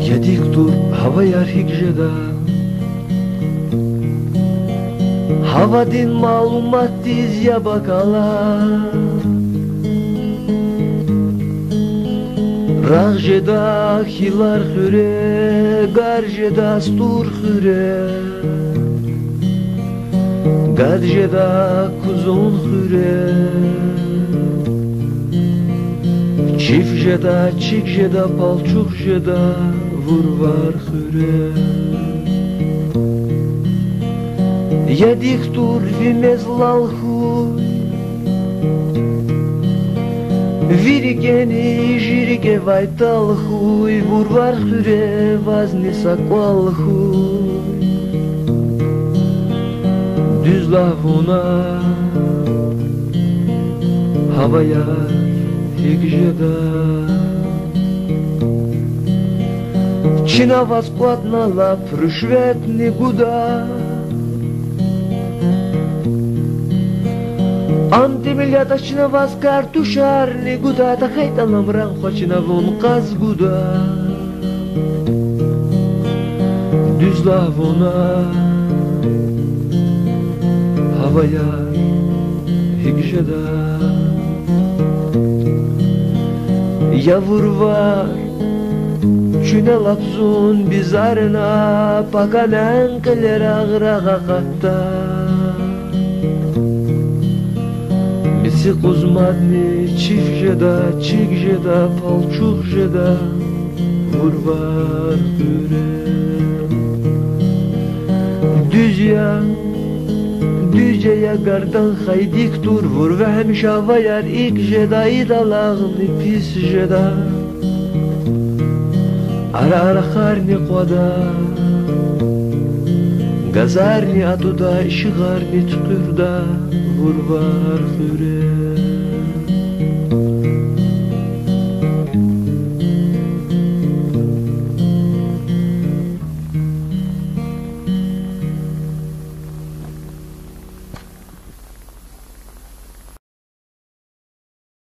Yedik dur hava yar hicreda, hava din malumat diz ya bakala. Rağjeda hilar hüre, garjeda stur hüre, gadjeda kuzun hüre, çifjeda çikjeda palçukjeda vurvar hüre. Yedik tur vimezlal huy, Virgeni jirge vaytal huy, vurvar hüre vazni sakwal huy. Düz lavuna havaya higjeda, Çina vaskładna la pryszwetny guda. Антимилята чина вас картушарни гуда, та хайта намран хочина вон каз гуда. Düz lavuna havaya higjeda, Yavur var çüne lapzun bizarına, pakanen keler ağrağa katta. Misi kuzmadni çifjeda, çikjeda, palçukjeda vurvar hüre. Düzce ya gardan haydik tur vur ve hemşe havayar ikjeda, idalağını pisjeda. Ara ara harni qoda, gazarni atuda, işigarni tuturda vurvar hüre.